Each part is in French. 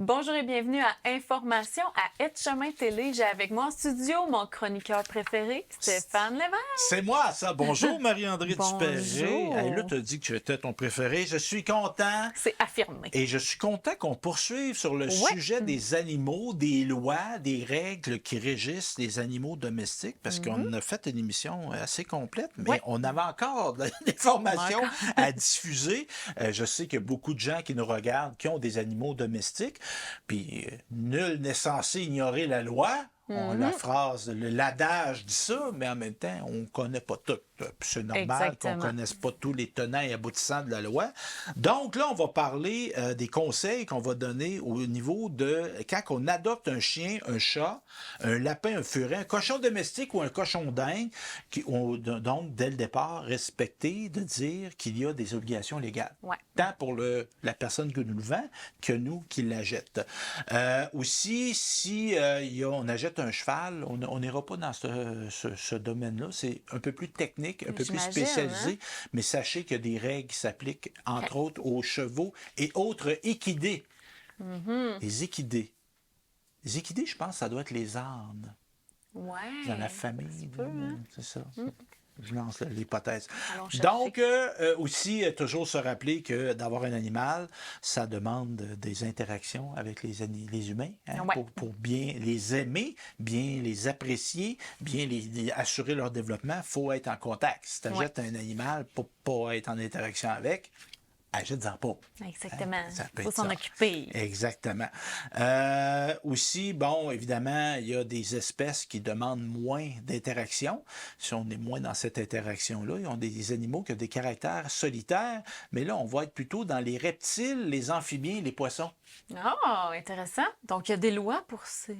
Bonjour et bienvenue à Information à Etchemin Télé. J'ai avec moi en studio mon chroniqueur préféré, Stéphane Lévesque. C'est moi, ça. Bonjour, Marie-André Dupéré. Bonjour. Hey, là, tu as dit que tu étais ton préféré. Je suis content. C'est affirmé. Et je suis content qu'on poursuive sur le Ouais. sujet des animaux, des lois, des règles qui régissent les animaux domestiques, parce qu'on a fait une émission assez complète, mais Ouais. on avait encore de l'information à diffuser. Je sais qu'il y a beaucoup de gens qui nous regardent qui ont des animaux domestiques, puis nul n'est censé ignorer la loi. La phrase, l'adage dit ça, mais en même temps, on ne connaît pas tout. Puis c'est normal qu'on ne connaisse pas tous les tenants et aboutissants de la loi. Donc là, on va parler des conseils qu'on va donner au niveau de quand on adopte un chien, un chat, un lapin, un furet, un cochon domestique ou un cochon d'Inde, donc dès le départ, respecter de dire qu'il y a des obligations légales. Ouais. Tant pour la personne que nous le vend que nous qui la jette. Aussi, si on achète un cheval, on n'ira pas dans ce domaine-là. C'est un peu plus technique, un peu plus spécialisé, mais sachez qu'il y a des règles qui s'appliquent, entre autres, aux chevaux et autres équidés. Les équidés. Les équidés, je pense, ça doit être les ânes. Ouais. Dans la famille. C'est ça. Je lance l'hypothèse. Donc, aussi, toujours se rappeler que d'avoir un animal, ça demande des interactions avec les humains, hein, pour bien les aimer, bien les apprécier, bien assurer leur développement. Il faut être en contact. Si tu achètes un animal pour pas être en interaction avec, achète-en pas. Exactement. Il faut s'en occuper. Exactement. Aussi, bon, évidemment, il y a des espèces qui demandent moins d'interaction. Si on est moins dans cette interaction-là, ils ont des animaux qui ont des caractères solitaires, mais là, on va être plutôt dans les reptiles, les amphibiens, les poissons. Oh, intéressant. Donc, il y a des lois pour ces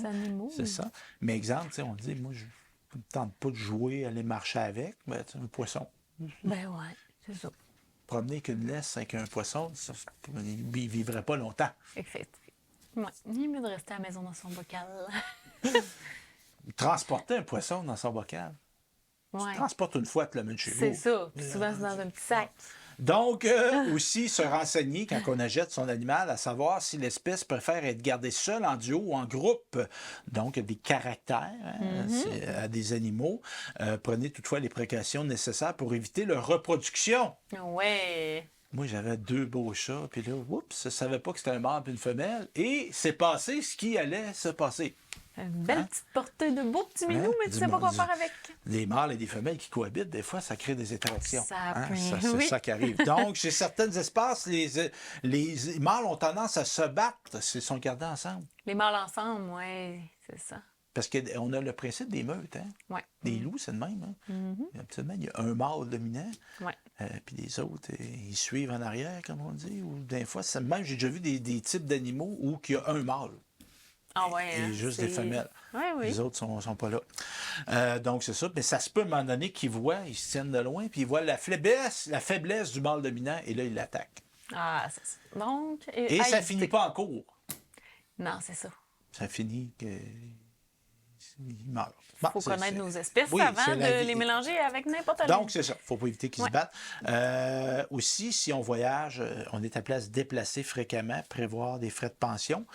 animaux. C'est ça. Mais exemple, on dit, moi, je ne me tente pas de jouer, aller marcher avec, mais un poisson. Ben ouais, c'est ça. Promener avec une laisse avec un poisson, il ne vivrait pas longtemps. Effectivement. Il est mieux de rester à la maison dans son bocal. Transporter un poisson dans son bocal. Ouais. Tu transportes une fois, tu l'amènes chez vous. C'est ça. Puis souvent, c'est dans un petit sac. Donc, aussi se renseigner quand on achète son animal, à savoir si l'espèce préfère être gardée seule, en duo ou en groupe. Donc, il y a des caractères à des animaux. Prenez toutefois les précautions nécessaires pour éviter leur reproduction. Ouais. Moi, j'avais 2 beaux chats, puis là, oups, je ne savais pas que c'était un mâle et une femelle, et c'est passé ce qui allait se passer. Une belle petite portée de beaux petits minous, mais tu sais pas quoi faire avec. Les mâles et des femelles qui cohabitent, des fois, ça crée des interactions. C'est ça qui arrive. Donc, chez certaines espèces, les mâles ont tendance à se battre s'ils sont gardés ensemble. Les mâles ensemble, oui, c'est ça. Parce qu'on a le principe des meutes. Hein? Ouais. Des loups, c'est le même. Hein? Absolument, il y a un mâle dominant, puis les autres, ils suivent en arrière, comme on dit. Ou des fois, même, j'ai déjà vu des types d'animaux où il y a un mâle. Ah ouais, et juste des femelles. Oui. Les autres sont pas là. Donc, c'est ça. Mais ça se peut, à un moment donné, qu'ils se tiennent de loin, puis ils voient la faiblesse du mâle dominant, et là, ils l'attaquent. Ah, c'est ça. Donc... Et ça finit pas en cours. Non, c'est ça. Ça finit que... Il meurt. Il faut connaître nos espèces avant de les mélanger avec n'importe quoi. Donc, c'est ça. Il ne faut pas éviter qu'ils se battent. Aussi, si on voyage, on est appelé à se déplacer fréquemment, prévoir des frais de pension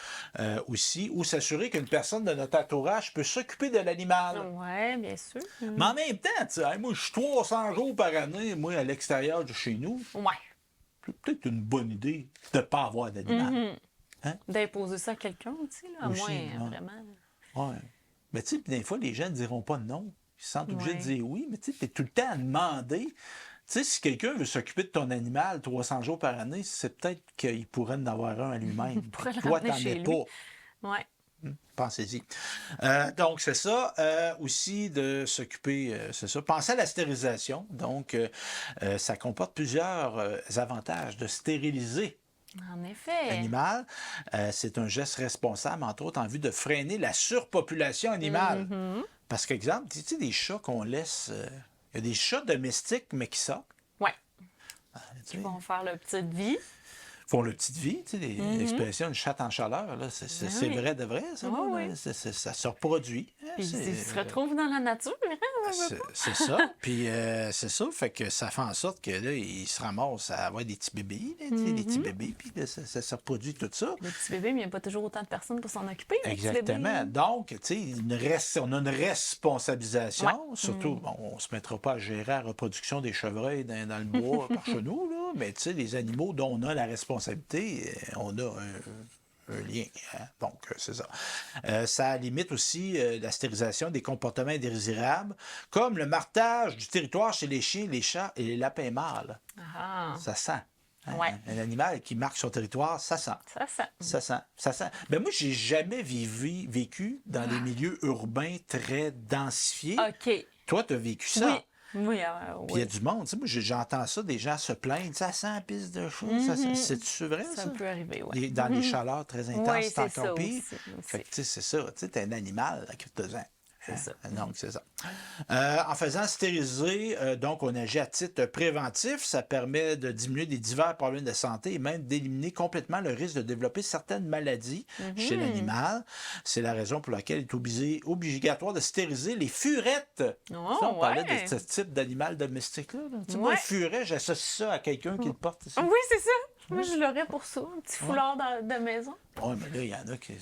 aussi, ou s'assurer qu'une personne de notre entourage peut s'occuper de l'animal. Oui, bien sûr. Mais en même temps, tu sais, moi, je suis 300 jours par année, moi, à l'extérieur de chez nous. Oui. C'est peut-être une bonne idée de ne pas avoir d'animal. Hein? D'imposer ça à quelqu'un aussi, là, à moins, vraiment. Oui. Mais tu sais, des fois, les gens ne diront pas non. Ils se sentent obligés de dire oui, mais tu sais, tu es tout le temps à demander. Tu sais, si quelqu'un veut s'occuper de ton animal 300 jours par année, c'est peut-être qu'il pourrait en avoir un à lui-même. Toi, t'en es pas. Oui. Pensez-y. Donc, c'est ça. Aussi, de s'occuper, c'est ça. Pensez à la stérilisation. Donc, ça comporte plusieurs avantages de stériliser. En effet. Animal, c'est un geste responsable, entre autres, en vue de freiner la surpopulation animale. Parce qu'exemple, tu sais, des chats qu'on laisse... Il y a des chats domestiques, mais qui sortent. Oui. Qui vont faire leur petite vie. font le petite vie, tu sais, l'expression une chatte en chaleur, là, c'est oui. vrai de vrai, ça, Oui, là, oui. ça se reproduit. Hein, Puis ils se retrouvent dans la nature, hein? c'est ça. Puis c'est ça, fait que ça fait en sorte que là, ils se ramassent à avoir des petits bébés, là, tu sais, des petits bébés, puis là, ça se reproduit tout ça. Les petits bébés, mais il n'y a pas toujours autant de personnes pour s'en occuper, les petits Exactement. bébés. Donc, tu sais, on a une responsabilisation. Ouais. Surtout, bon, on ne se mettra pas à gérer la reproduction des chevreuils dans le bois par chez nous, là, mais tu sais, les animaux dont on a la responsabilité, on a un lien. Hein? Donc, c'est ça. Ça limite aussi la stérilisation des comportements indésirables, comme le marquage du territoire chez les chiens, les chats et les lapins mâles. Ah, Ça sent. Hein? ouais. Un animal qui marque son territoire, ça sent. Ça sent. Ça sent, ça sent. Ben moi, j'ai jamais vécu dans les milieux urbains très densifiés. OK. Toi, tu as vécu ça. Oui. Oui, Puis il y a oui. du monde. Tu sais, moi, j'entends ça, des gens se plaignent. Ça sent la piste de chat. C'est-tu vrai, ça? Ça peut arriver, oui. Dans les chaleurs très intenses, Oui, c'est c'est ça encore pire. aussi. Fait que, tu sais, c'est ça. Tu sais, t'es un animal qui te sent. C'est ça. Donc, c'est ça. En faisant stériliser, donc, on agit à titre préventif. Ça permet de diminuer des divers problèmes de santé et même d'éliminer complètement le risque de développer certaines maladies chez l'animal. C'est la raison pour laquelle il est obligatoire de stériliser les furettes. Oh, Ça, on parlait ouais. de ce type d'animal domestique-là. Là. Tu sais, Ouais. moi, un furet, j'associe ça à quelqu'un qui le porte. Ici. Oui, c'est ça. Moi, je l'aurais pour ça. Un petit foulard de maison. Oui, mais là, il y en a qui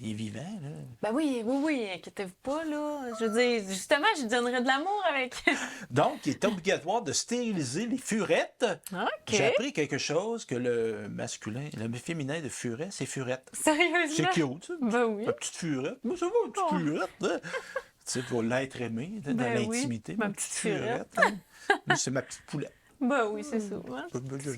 il est vivant. Là. Ben oui, oui, oui. Inquiétez-vous pas, là. Je veux dire, justement, je donnerais de l'amour avec. Donc, il est obligatoire de stériliser les furettes. OK. J'ai appris quelque chose que le masculin, le féminin de furet, c'est furette. C'est Sérieusement? cute, ça. Ben oui. Ma petite furette. Moi, ça va, une petite Oh. furette. Hein? Tu sais, pour l'être aimé, dans Ben oui, l'intimité. ma Ma petite petite furette. Hein? Moi, c'est ma petite poulette. Ben oui, c'est ça. Hein?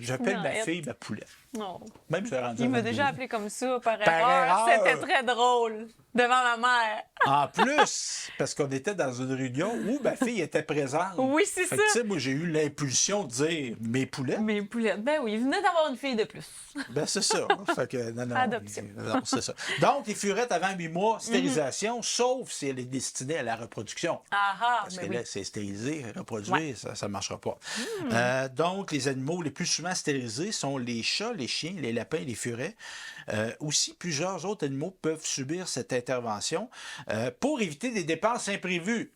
J'appelle ma Petite fille ma poulette. Non. Même si elle est rendue Il m'a à déjà 22 ans. appelé comme ça par Par erreur. erreur. C'était très drôle. Devant ma mère. En plus, parce qu'on était dans une réunion où ma fille était présente. Oui, c'est Fait ça. que, tu sais, moi, j'ai eu l'impulsion de dire mes poulettes. Mes poulettes. Ben oui, il venait d'avoir une fille de plus. Ben, c'est ça. Fait que, non, Adoption. non, c'est ça. Donc, les furettes avant 8 mois, stérilisation, sauf si elle est destinée à la reproduction. Ah ah, Parce ben que oui. là, c'est stérilisé, reproduire, Ouais. ça ne marchera pas. Donc, les animaux les plus souvent stérilisés sont les chats, les chiens, les lapins et les furets. Aussi, plusieurs autres animaux peuvent subir cette intervention pour éviter des dépenses imprévues.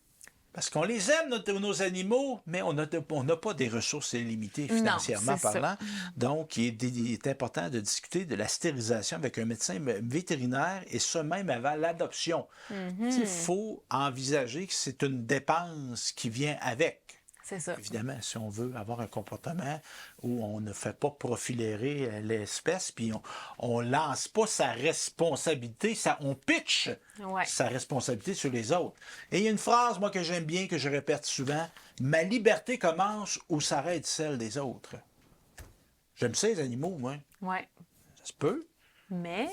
Parce qu'on les aime, nos animaux, mais on n'a pas des ressources illimitées financièrement c'est ça. parlant. Donc, il est important de discuter de la stérilisation avec un médecin vétérinaire et ce même avant l'adoption. Il faut envisager que c'est une dépense qui vient avec. C'est ça. Évidemment, si on veut avoir un comportement où on ne fait pas profilérer l'espèce, puis on lance pas sa responsabilité, on pitch Ouais. sa responsabilité sur les autres. Et il y a une phrase, moi, que j'aime bien, que je répète souvent, « Ma liberté commence où s'arrête celle des autres. » J'aime ça, les animaux, moi. Ouais. Ça se peut. Mais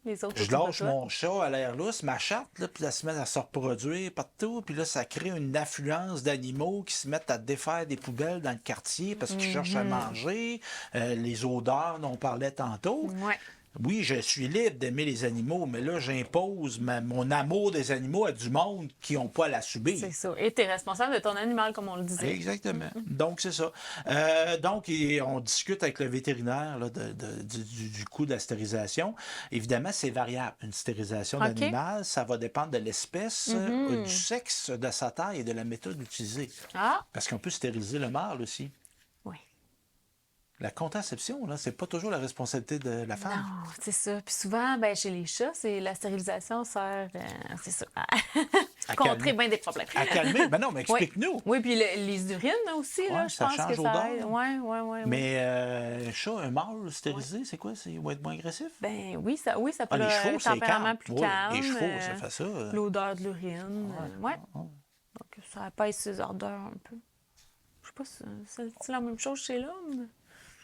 les autres. Je lâche mon chat à l'air lousse, ma chatte, là, puis la semaine, elle se reproduire partout, puis là, ça crée une affluence d'animaux qui se mettent à défaire des poubelles dans le quartier parce qu'ils cherchent à manger, les odeurs dont on parlait tantôt. Ouais. Oui, je suis libre d'aimer les animaux, mais là, j'impose mon amour des animaux à du monde qui n'ont pas à la subir. C'est ça. Et tu es responsable de ton animal, comme on le disait. Exactement. Donc, c'est ça. Donc, on discute avec le vétérinaire là, du coût de la stérilisation. Évidemment, c'est variable. Une stérilisation OK. d'animal, ça va dépendre de l'espèce, du sexe, de sa taille et de la méthode utilisée. Ah, Parce qu'on peut stériliser le mâle aussi. oui. La contraception, là, c'est pas toujours la responsabilité de la femme. Non, c'est ça. Puis souvent, ben, chez les chats, la stérilisation sert, c'est ça, à À contrer calmer. bien des problèmes. À calmer. Ben non, mais explique-nous. Oui, puis les urines aussi, là, Ouais, je ça pense change que ça l'odeur. aide. Oui. Mais un chat, un mâle stérilisé, c'est quoi? Il va être moins agressif? Ben oui, ça peut Les avoir chevaux, un c'est tempérament calme. plus Oui, calme. les chevaux, ça fait ça. L'odeur de l'urine. Ouais. Donc, ça apaise ses ardeurs un peu. Je sais pas si c'est la même chose chez l'homme.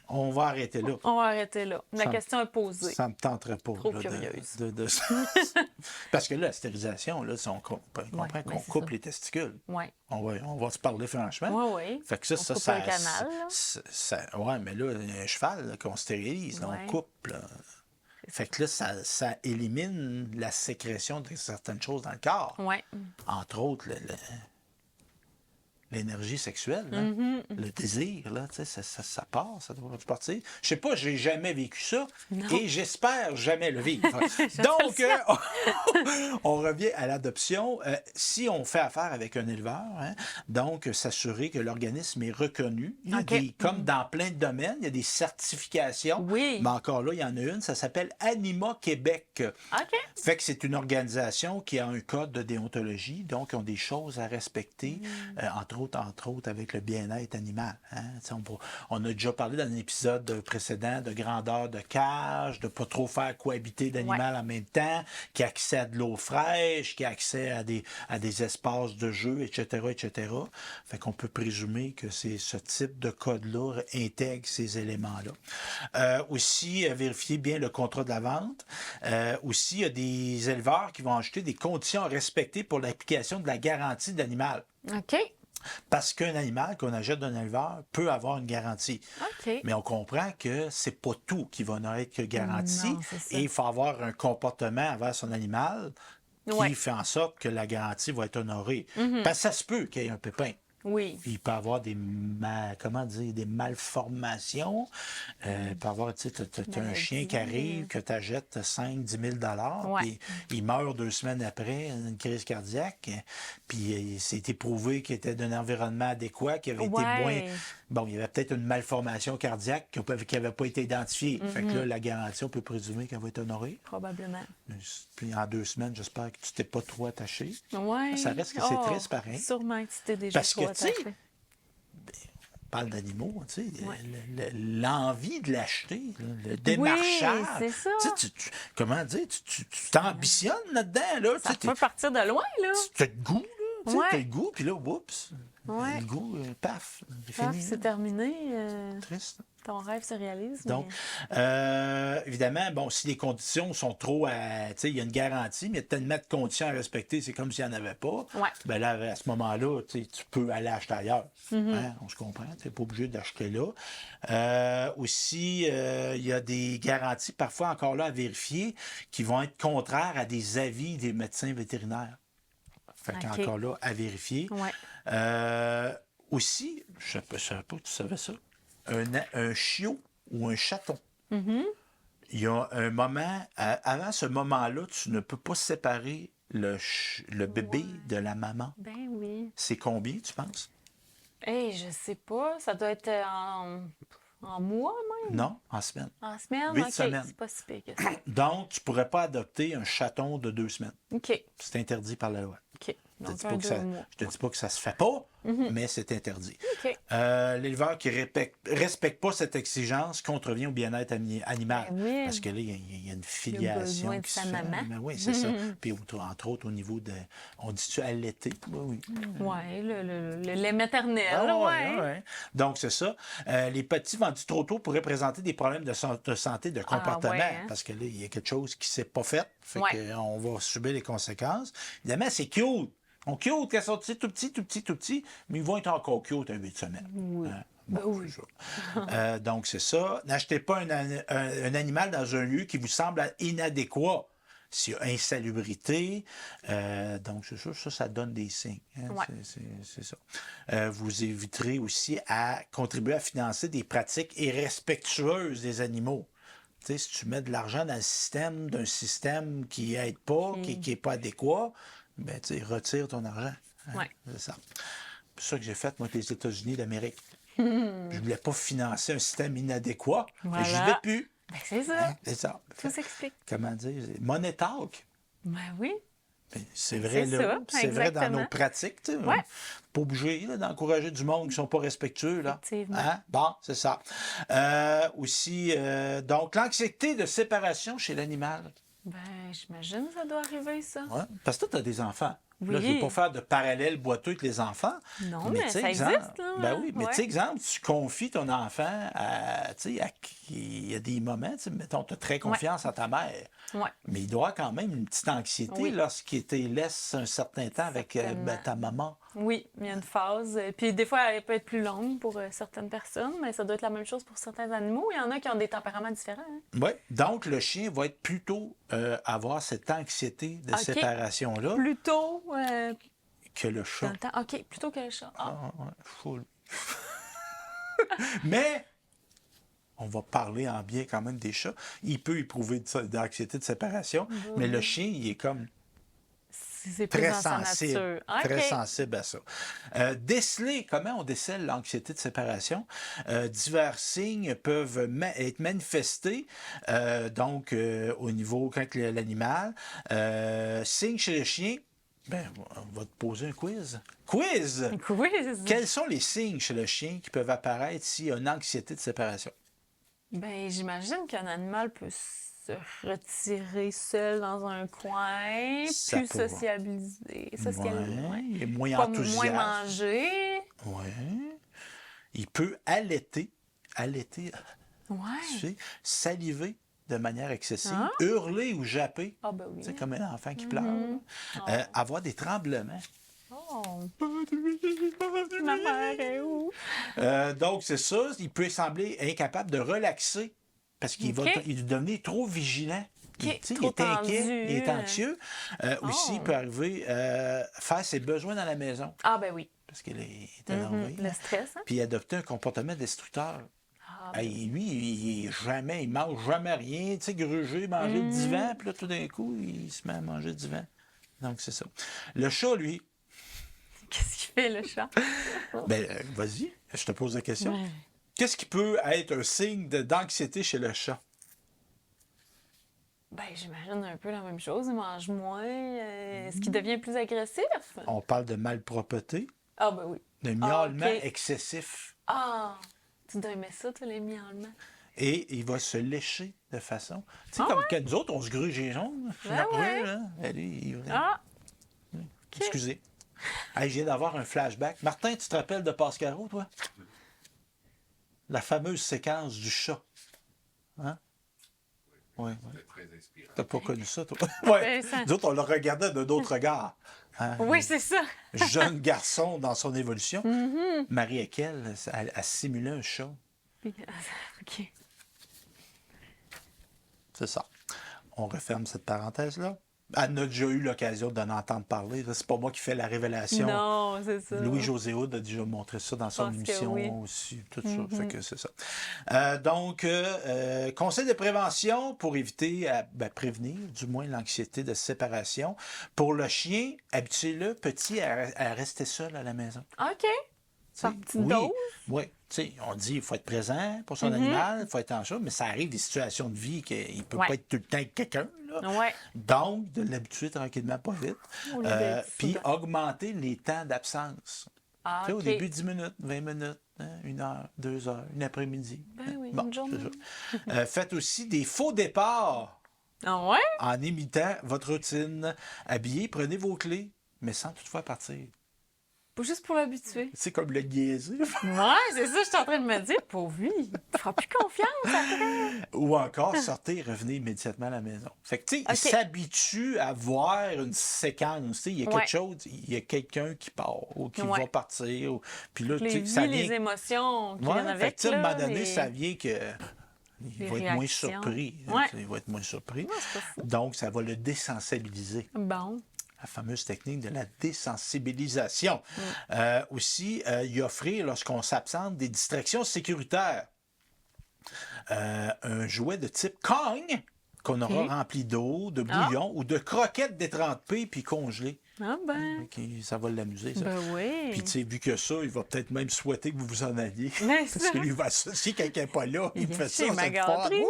On va arrêter là. On va arrêter là. La Ça- question est posée. Ça me tenterait pas. Trop là, curieuse. Parce que là, la stérilisation, là, si on comprend ben, qu'on c'est coupe ça. les testicules. Oui. On va se parler franchement. Oui. Fait que ça, On coupe ça, un canal, là. ouais, mais là, un cheval là, qu'on stérilise, là, Ouais. on coupe. Là. Fait que là, ça élimine la sécrétion de certaines choses dans le corps. Oui. Entre autres, l'énergie sexuelle, là. Le désir, là, tu sais, ça part, ça doit partir. Je sais pas, j'ai jamais vécu ça Non. et j'espère jamais le vivre. Donc, on revient à l'adoption. Si on fait affaire avec un éleveur, hein, donc s'assurer que l'organisme est reconnu. Il y a comme dans plein de domaines, il y a des certifications. Oui. Mais encore là, il y en a une, ça s'appelle Anima Québec. OK. Fait que c'est une organisation qui a un code de déontologie, donc ils ont des choses à respecter, entre autres avec le bien-être animal. Hein. On a déjà parlé dans un épisode précédent de grandeur de cage, de pas trop faire cohabiter d'animal en même temps, qui a accès à de l'eau fraîche, qui a accès à des espaces de jeu, etc., etc. Fait qu'on peut présumer que c'est ce type de code-là intègre ces éléments-là. Aussi, vérifier bien le contrat de la vente. Aussi, il y a des éleveurs qui vont ajouter des conditions à respecter pour l'application de la garantie de l'animal. OK. Parce qu'un animal qu'on achète d'un éleveur peut avoir une garantie. OK. Mais on comprend que c'est pas tout qui va n'être que garanti. Non, c'est ça. Et il faut avoir un comportement envers son animal qui fait en sorte que la garantie va être honorée. Parce que ça se peut qu'il y ait un pépin. Oui. Il peut y avoir des malformations. Il peut y avoir, tu sais, t'as un chien qui arrive, que tu achètes 5-10 000 puis il meurt 2 semaines après, une crise cardiaque, puis c'est éprouvé qu'il était d'un environnement adéquat, qu'il avait été moins... Bon, il y avait peut-être une malformation cardiaque qui n'avait pas été identifiée. Fait que là, la garantie, on peut présumer qu'elle va être honorée. Probablement. Puis en 2 semaines, j'espère que tu t'es pas trop attaché. Oui. Ça reste que c'est triste pareil. Sûrement que tu t'es déjà Parce que, trop tu sais, attaché. on parle d'animaux, tu sais, l'envie de l'acheter, le démarchage. c'est ça. Tu sais, comment dire, tu t'ambitionnes là-dedans, là. Ça peut partir de loin, là. Tu as le goût, là. Tu sais, Ouais. t'as le goût, puis là, oups, Ouais. le goût, paf, c'est Paf, fini. c'est terminé. Triste. Ton rêve se réalise. Donc, évidemment, bon, si les conditions sont trop, tu sais, il y a une garantie, mais il y a tellement de conditions à respecter, c'est comme s'il n'y en avait pas. Ouais. Ben là, à ce moment-là, tu sais, tu peux aller acheter ailleurs. Hein, on se comprend, tu n'es pas obligé d'acheter là. Aussi, il y a des garanties, parfois encore là, à vérifier, qui vont être contraires à des avis des médecins vétérinaires. Fait qu'encore là, à vérifier. Ouais. Aussi, je ne savais pas que tu savais ça, un chiot ou un chaton. Il y a un moment, avant ce moment-là, tu ne peux pas séparer le bébé de la maman. Ben oui. C'est combien, tu penses? Je sais pas. Ça doit être en mois, même? Non, en semaine. En semaine? 8 OK. semaines. C'est pas si pire que ça. Donc, tu ne pourrais pas adopter un chaton de 2 semaines. OK. C'est interdit par la loi. OK. Je Donc, ne te dis pas que ça se fait pas, mais c'est interdit. OK. L'éleveur qui ne respecte pas cette exigence contrevient au bien-être animal. Ben oui. Parce que là, il y a une filiation besoin de qui sa se fait. maman. Ben oui, c'est ça. Puis entre autres, au niveau de... On dit-tu allaiter? Oui, oui. Oui, le lait maternel. Ah, ouais. ouais. Donc, c'est ça. Les petits vendus trop tôt pourraient présenter des problèmes de santé, de comportement, hein? parce que là, il y a quelque chose qui ne s'est pas fait. Fait Ouais. qu'on va subir les conséquences. Évidemment, c'est cute. On cute quand ils sont tout petits, mais ils vont être encore cute à 8 semaines. Oui. Hein? Ben Bon, oui. c'est ça. Donc, c'est ça. N'achetez pas un animal dans un lieu qui vous semble inadéquat. S'il y a insalubrité, donc c'est sûr, ça donne des signes. Hein? Ouais. C'est ça. Vous éviterez aussi à contribuer à financer des pratiques irrespectueuses des animaux. Tu sais, si tu mets de l'argent dans le système d'un système qui n'aide pas, qui n'est pas adéquat, ben, tu sais, retire ton argent. Hein? Ouais. C'est ça. C'est ça que j'ai fait, moi, avec les États-Unis d'Amérique. Je ne voulais pas financer un système inadéquat, mais je ne vais plus. Ben, c'est ça. Hein? C'est ça. Tout s'explique. Comment dire? Money talk. Ben oui. Ben, c'est vrai, C'est là. ça, C'est vrai dans exactement. nos pratiques. Tu sais. Ouais. Pas obligé là, d'encourager du monde qui ne sont pas respectueux. Là. Effectivement. Hein? Bon, c'est ça. Aussi, donc, l'anxiété de séparation chez l'animal. Ben, j'imagine que ça doit arriver, ça. Ouais. Parce que toi, tu as des enfants. Oui. Là, je ne veux pas faire de parallèle boiteux avec les enfants. Non, mais tu sais, ça exemple, existe, là. Ben oui, mais Ouais. tu sais, exemple, tu confies ton enfant à, tu sais, il y a des moments, tu sais, mettons, tu as très confiance à ta mère. Ouais. Mais il doit avoir quand même une petite anxiété Oui. lorsqu'il te laisse un certain temps avec Certainement. ta maman. Oui, il y a une phase. Puis des fois, elle peut être plus longue pour certaines personnes, mais ça doit être la même chose pour certains animaux. Il y en a qui ont des tempéraments différents. Hein. Oui, donc le chien va être plutôt avoir cette anxiété de OK. séparation-là. Plutôt que le Dans chat. le temps. OK, plutôt que le chat. Ah. Ah, ouais, full. Mais on va parler en bien quand même des chats. Il peut éprouver d'anxiété de séparation, mais le chien, il est comme C'est plus très dans sa sensible. nature. Très OK. sensible à ça. Déceler, comment on décèle l'anxiété de séparation? Divers signes peuvent être manifestés, donc au niveau quand l'animal. Signes chez le chien, ben, on va te poser un quiz. Quiz! Quiz. Quels sont les signes chez le chien qui peuvent apparaître s'il y a une anxiété de séparation? Ben, j'imagine qu'un animal peut se retirer seul dans un coin, Ça plus pourra. sociabiliser. Ouais, il est moins Pas moins enthousiaste. manger. Ouais. Il peut allaiter, Ouais. tu sais, saliver de manière excessive, Ah. hurler ou japper, Ah, ben oui. tu sais, comme un enfant qui pleure, Oh. avoir des tremblements. Oh. Ma mère est où? Donc, c'est ça, il peut sembler incapable de relaxer parce qu'il OK. il va devenir trop vigilant. OK, Tu sais, il trop est inquiet, tendu. il est anxieux. Aussi, il Oh. peut arriver faire ses besoins dans la maison Ah, ben oui. parce qu'il est énervé. Le stress, hein? Puis adopter un comportement destructeur. Ah, ben Hey, lui, il mange jamais rien, tu sais, gruger, manger le divan, puis là, tout d'un coup, il se met à manger le divan. Donc, c'est ça. Le chat, lui, qu'est-ce qu'il fait, le chat? ben, vas-y, je te pose la question. Ouais. Qu'est-ce qui peut être un signe d'anxiété chez le chat? Ben, j'imagine un peu la même chose. Il mange moins. Est-ce qu'il devient plus agressif? On parle de malpropreté, Ah, ben oui. de miaulement OK. excessif, Ah! Tu dois aimer ça, toi, les miaulements. et il va se lécher de façon... Tu sais, comme que nous autres, on se gruge les jambes. Ben ouais. Ah! Excusez. Hey, je viens d'avoir un flashback. Martin, tu te rappelles de Pascaro, toi? La fameuse séquence du chat. Hein? Oui. Très inspirant. T'as pas connu ça, toi? Oui. Ben, ça- Nous autres, on le regardait d'un autre regard. Hein? Oui, c'est ça. Jeune garçon dans son évolution. Marie Ekel, elle simulait un chat. OK. C'est ça. On referme cette parenthèse-là. Elle a déjà eu l'occasion d'en entendre parler. là. C'est pas moi qui fais la révélation. Non, c'est ça. Louis-José Hood a déjà montré ça dans son pense que émission oui. aussi. Tout ça. Fait que c'est ça. Donc, conseil de prévention pour éviter, prévenir du moins l'anxiété de séparation. Pour le chien, habituez-le petit à rester seul à la maison. OK. Par T'sais, petite dose. Oui, tu sais, on dit qu'il faut être présent pour son animal, il faut être en charge, mais ça arrive des situations de vie qu'il ne peut Ouais. pas être tout le temps avec quelqu'un. là. Ouais. Donc, de l'habituer tranquillement, pas vite. Au lieu d'être Puis soudain. augmenter les temps d'absence. Ah, Tu sais, OK. au début, 10 minutes, 20 minutes, 1 heure, 2 heures, une après-midi. Ben oui, Bon, une journée. c'est ça. Faites aussi des faux départs Ah ouais? en imitant votre routine. Habillez, prenez vos clés, mais sans toutefois partir. Pas juste pour l'habituer. C'est comme le niaiser. Ouais, c'est ça, je suis en train de me dire. Pour lui, il ne fera plus confiance après. Ou encore, sortez et revenez immédiatement à la maison. Fait que, tu sais, OK. il s'habitue à voir une séquence. Tu sais, il y a quelque Ouais. chose, il y a quelqu'un qui part ou qui Ouais. va partir. Puis là, tu Les sais, ça vies, les vient... émotions qui Ouais, viennent fait avec. que, tu sais, à un là, moment donné, les- ça vient que... Il Les va être moins réactions. surpris. Ouais. Il va être moins surpris. Non, c'est pas fou. Donc, ça va le désensibiliser. Bon. La fameuse technique de la désensibilisation. Aussi, y offrir, lorsqu'on s'absente, des distractions sécuritaires. Un jouet de type Kong qu'on aura OK. rempli d'eau, de bouillon ou de croquettes détrempées puis congelées. Ah ben. OK, ça va l'amuser, ça. Ben oui. Puis, tu sais, vu que ça, il va peut-être même souhaiter que vous vous en alliez. Mais Parce ça. que lui va associer quelqu'un n'est pas là. Il Il fait est ça, chez cette fois. Maganterie.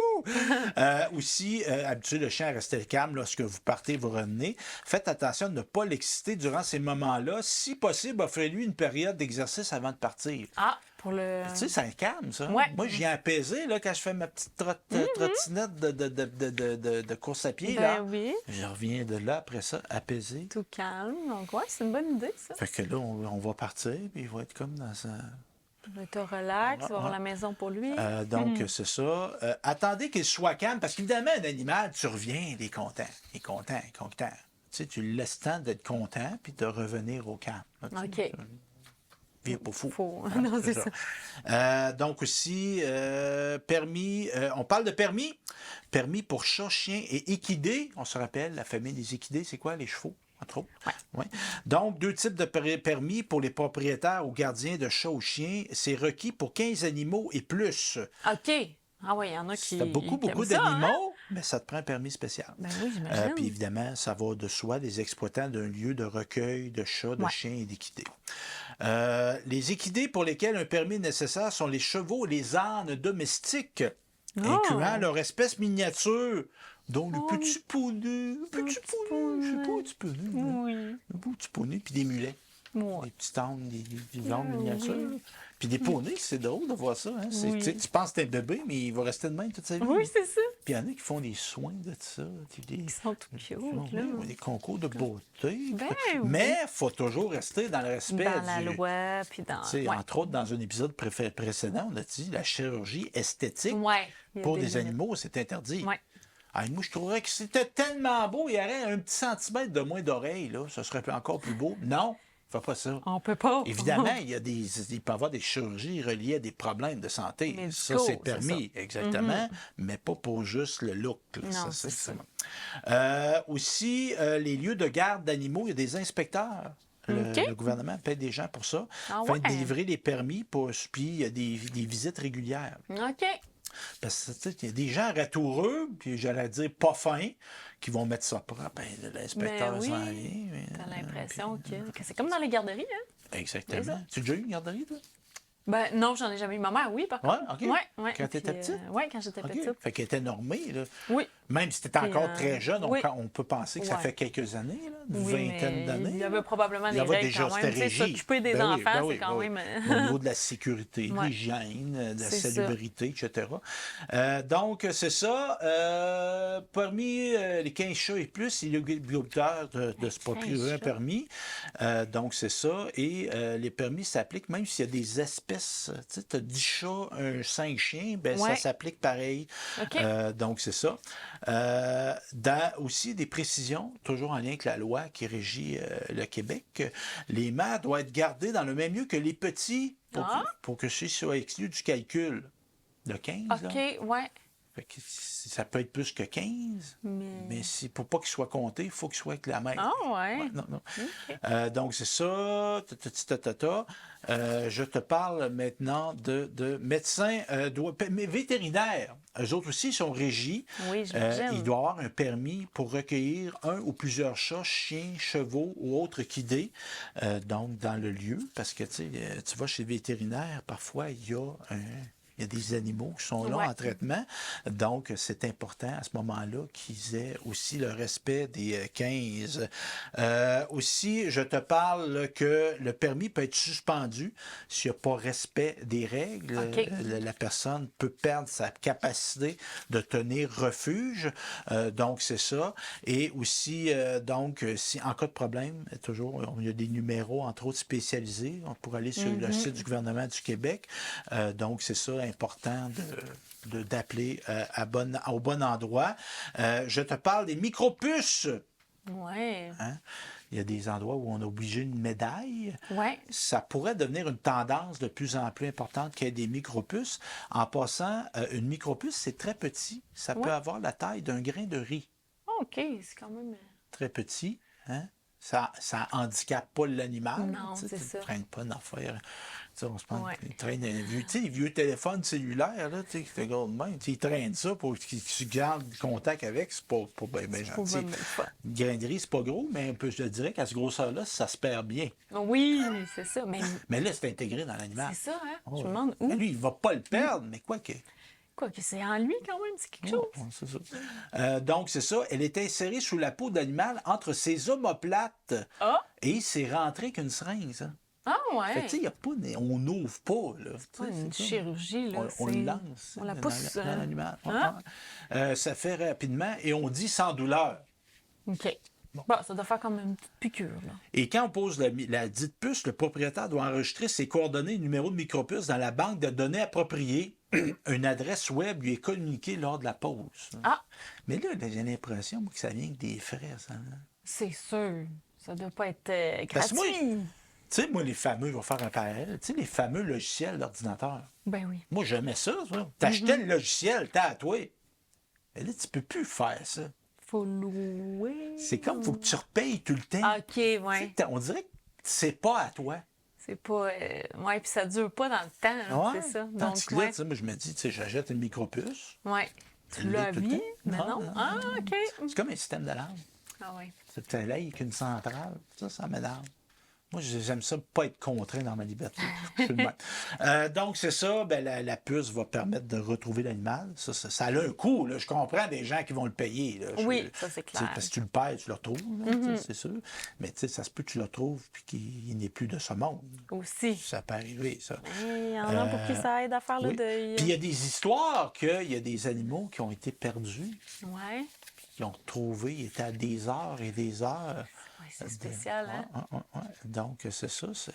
Aussi, habituer le chien à rester calme lorsque vous partez, vous revenez. Faites attention de ne pas l'exciter durant ces moments-là. Si possible, offrez-lui une période d'exercice avant de partir. Ah, pour le. Tu sais, ça calme, ça. Ouais. Moi, je viens apaiser là, quand je fais ma petite trottinette de course à pied. là. Ben oui. Je reviens de là, après ça, apaisé. Tout calme. Donc, ouais, c'est une bonne idée, ça. Fait que là, on va partir, puis il va être comme dans sa... Il va être relax, il va avoir la maison pour lui. Donc, c'est ça. Attendez qu'il soit calme, parce qu'évidemment, un animal, tu reviens, il est content. Il est content, il est content. Tu sais, tu le laisses temps d'être content, puis de revenir au calme. Là, tu sais, OK. viens pas fou. Faut. Hein, Non, c'est ça. Donc aussi, permis, on parle de permis. Permis pour chat, chien et équidés. On se rappelle, la famille des équidés, c'est quoi, les chevaux? entre autres. Ouais. Donc, 2 types de permis pour les propriétaires ou gardiens de chats ou chiens. C'est requis pour 15 animaux et plus. OK. Ah oui, il y en a Si qui tu as beaucoup aiment ça, d'animaux, hein? mais ça te prend un permis spécial. Ben oui, j'imagine. Puis évidemment, ça va de soi des exploitants d'un lieu de recueil de chats, de chiens et d'équidés. Les équidés pour lesquels un permis est nécessaire sont les chevaux et les ânes domestiques, incluant leur espèce miniature, dont le petit poney, je sais pas, un petit poney, Oui. un beau petit poney, puis des mulets, des petits ânes, des ânes miniatures. Puis des poneys, c'est drôle de voir ça. Hein? Tu penses que t'es un bébé, mais il va rester de même toute sa vie. Oui, c'est ça. Puis il y en a qui font des soins de ça. Ils sont tout cute, là. Des concours de beauté. Ben mais il faut toujours rester dans le respect dans la loi, puis dans... Entre autres, dans un épisode précédent, on a dit la chirurgie esthétique pour des animaux, c'est interdit. Ouais. Moi, je trouverais que c'était tellement beau, il y aurait un petit centimètre de moins d'oreille, là, ça serait encore plus beau. Non, fais pas ça. On peut pas. Évidemment, il peut y avoir des chirurgies reliées à des problèmes de santé. Médicaux, ça, c'est permis, exactement, mais pas pour juste le look. Là. Non, ça, c'est ça. Aussi, les lieux de garde d'animaux, il y a des inspecteurs. Le gouvernement paie des gens pour ça, afin de délivrer les permis, puis il y a des visites régulières. OK. Parce que il y a des gens ratoureux, puis j'allais dire pas fins, qui vont mettre ça propre. Ben, l'inspecteur s'en vient. T'as l'impression que c'est comme dans les garderies, hein? Exactement. Tu as déjà eu une garderie, toi? Ben non, j'en ai jamais eu. Ma mère, oui, par contre. OK. Ouais. Quand tu étais petite? Oui, quand j'étais petite. Fait qu'elle était normée, là. Oui. Même si tu étais encore très jeune, on peut penser que ça Ouais. fait quelques années, là, une Oui, vingtaine mais d'années. il y avait probablement Il y des avait règles déjà quand cette même. Tu sais, régie. s'occuper des enfants, c'est quand même... Au niveau de la sécurité, de Ouais. l'hygiène, de la C'est ça. salubrité, etc. Donc, c'est ça. Parmi les 15 chats et plus, il est obligatoire de se procurer un permis. Donc, c'est ça. Et les permis s'appliquent même s'il y a des espèces. Tu sais, tu as 10 chats, 5 chiens, ben ça s'applique pareil. OK. Donc, c'est ça. Aussi, des précisions, toujours en lien avec la loi qui régit le Québec. Les mères doivent être gardées dans le même lieu que les petits pour que ceux soient exclus du calcul. Le 15, OK, là. ouais. Fait que ça peut être plus que 15, mais pour pas qu'il soit compté, il faut qu'il soit avec la mère. Ah, ouais. Non. OK. Donc, c'est ça. Je te parle maintenant de médecins vétérinaires. Eux autres aussi sont régis. Oui, j'imagine. Ils doivent avoir un permis pour recueillir un ou plusieurs chats, chiens, chevaux ou autres équidés donc dans le lieu. Parce que tu vas chez le vétérinaire, parfois, il y a des animaux qui sont là en traitement. Donc, c'est important à ce moment-là qu'ils aient aussi le respect des 15. Aussi, je te parle que le permis peut être suspendu s'il n'y a pas respect des règles. OK. La personne peut perdre sa capacité de tenir refuge. Donc, c'est ça. Et aussi, si en cas de problème, toujours, il y a des numéros, entre autres, spécialisés. On pourrait aller sur le site du gouvernement du Québec. Donc, c'est ça, important d'appeler au bon endroit. Je te parle des micropuces. Ouais. Hein? Il y a des endroits où on a obligé une médaille. Ouais. Ça pourrait devenir une tendance de plus en plus importante qu'il y ait des micropuces. En passant, une micropuce, c'est très petit. Ça peut avoir la taille d'un grain de riz. OK, c'est quand même... Très petit. Hein? Ça handicape pas l'animal. Non, c'est ça. Tu ne traînes pas une affaire. On se pense, ils traînent les vieux téléphones cellulaires, là, ils traînent ça pour que tu gardes contact avec. C'est pas bien gentil. Une grainerie, c'est pas gros, mais je te dirais qu'à ce grosseur-là, ça se perd bien. Oui, c'est ça. Mais là, c'est intégré dans l'animal. C'est ça, hein? Je me demande où. Mais lui, il va pas le perdre, mais quoi que... Quoi que c'est en lui quand même, c'est quelque chose. C'est ça. Donc, c'est ça. Elle est insérée sous la peau d'animal entre ses omoplates et c'est rentré qu'une seringue, ça. Ah ouais. Fait que, tu sais, on n'ouvre pas, là. C'est pas une chirurgie, là. On le lance. On la pousse. Dans l'animal. Ça fait rapidement et on dit sans douleur. OK. Bon, ça doit faire comme une petite piqûre, là. Et quand on pose la dite puce, le propriétaire doit enregistrer ses coordonnées et numéro de micropuce dans la banque de données appropriée. Une adresse web lui est communiquée lors de la pause. Ah! Mais là, j'ai l'impression que ça vient avec des frais, ça. C'est sûr. Ça doit pas être Parce que gratuit. Tu sais, moi, les fameux, je vais faire un parallèle, tu sais, les fameux logiciels d'ordinateur. Ben oui. Moi, j'aimais ça. T'achetais le logiciel, t'as à toi. Et là, tu peux plus faire ça. Faut louer. C'est comme, faut que tu repayes tout le temps. Ah, OK, Tu ouais. sais, on dirait que c'est pas à toi. C'est pas... ouais, puis ça dure pas dans le temps, là, Ouais. c'est ça. Donc, Tandis que là, ouais. tu sais, moi, je me dis, tu sais, j'achète une micropuce. Ouais. Tu Tu l'as à l'as tout le vie, temps? mais Non, non. non, Ah, OK. C'est comme un système d'alarme. Ah, ouais. C'est peut-être là avec une centrale. Ça m'énerve. Moi, j'aime ça pas être contraint dans ma liberté. Je suis le même. Donc, c'est ça. Ben, la puce va permettre de retrouver l'animal. Ça a un coût. Là. Je comprends des gens qui vont le payer. Là. Oui, ça, c'est Tu sais, clair. parce que tu le perds, tu le retrouves. Là, tu sais, c'est sûr. Mais tu sais, ça se peut que tu le retrouves et qu'il n'est plus de ce monde. Aussi. Ça peut arriver, ça. Il y en a pour qui ça aide à faire le Oui. deuil. Puis il y a des histoires qu'il y a des animaux qui ont été perdus, Ouais. qui ont retrouvé, ils étaient à des heures et des heures. Ouais, c'est spécial, hein? Ouais. Donc, c'est ça, c'est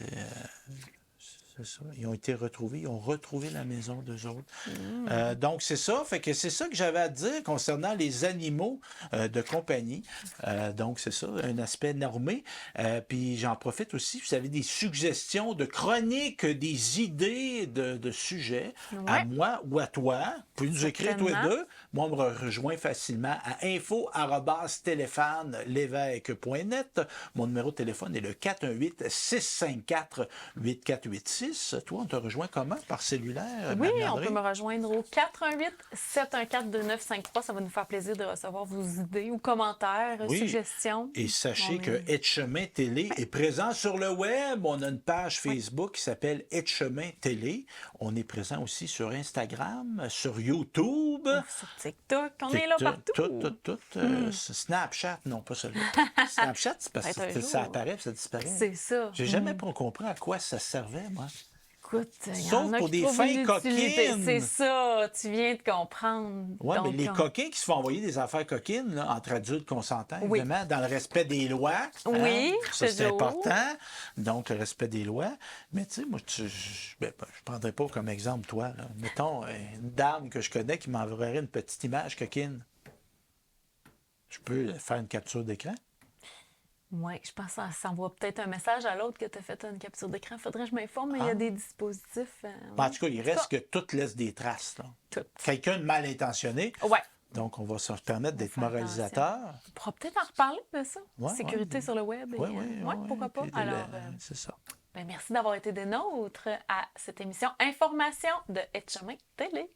ça. Ils ont été retrouvés, ils ont retrouvé la maison d'eux autres. Donc, c'est ça. Fait que c'est ça que j'avais à dire concernant les animaux de compagnie. Donc, c'est ça, un aspect normé. Puis, j'en profite aussi, si vous avez des suggestions de chroniques, des idées de sujets à Ouais. moi ou à toi, vous pouvez nous écrire tous les Certainement. deux. Moi, on me rejoint facilement à info@téléphonelévesque.net. Mon numéro de téléphone est le 418-654-8486. Toi, on te rejoint comment? Par cellulaire? Oui, Mme on Landry? peut me rejoindre au 418-714-2953. Ça va nous faire plaisir de recevoir vos idées ou commentaires, Oui. suggestions. Et sachez On que est- Etchemin Télé est présent sur le web. On a une page Facebook qui s'appelle Etchemin Télé. On est présent aussi sur Instagram, sur YouTube. Sur TikTok, on est là partout. Tout. Snapchat, non, pas celui-là. Snapchat, c'est parce Peut-être un que ça jour. apparaît et ça disparaît. C'est ça. J'ai jamais compris à quoi ça servait, moi. Écoute, il y Sauf en a pour qui des trouvent fins une utilité. coquines. C'est ça, tu viens de comprendre. Oui, mais Donc, les coquins qui se font envoyer des affaires coquines, là, entre adultes consentants, Oui. évidemment, dans le respect des lois. Oui, Ça, c'est toujours. important. Donc, le respect des lois. Mais tu sais, moi, je ne prendrais pas comme exemple, toi. Là. Mettons, une dame que je connais qui m'enverrait une petite image coquine. Je peux faire une capture d'écran. Oui, je pense que ça envoie peut-être un message à l'autre que tu as fait une capture d'écran. Faudrait que je m'informe, mais il y a des dispositifs. En tout cas, il reste que tout laisse des traces. Là. Tout. Quelqu'un de mal intentionné. Ouais. Donc, on va se permettre d'être faire moralisateur. On pourra peut-être en reparler de ça. Ouais, Sécurité ouais. sur le web. Oui, Ouais, pourquoi pas. Puis Alors, c'est ça. ben, merci d'avoir été des nôtres à cette émission Information de Etchemin Télé.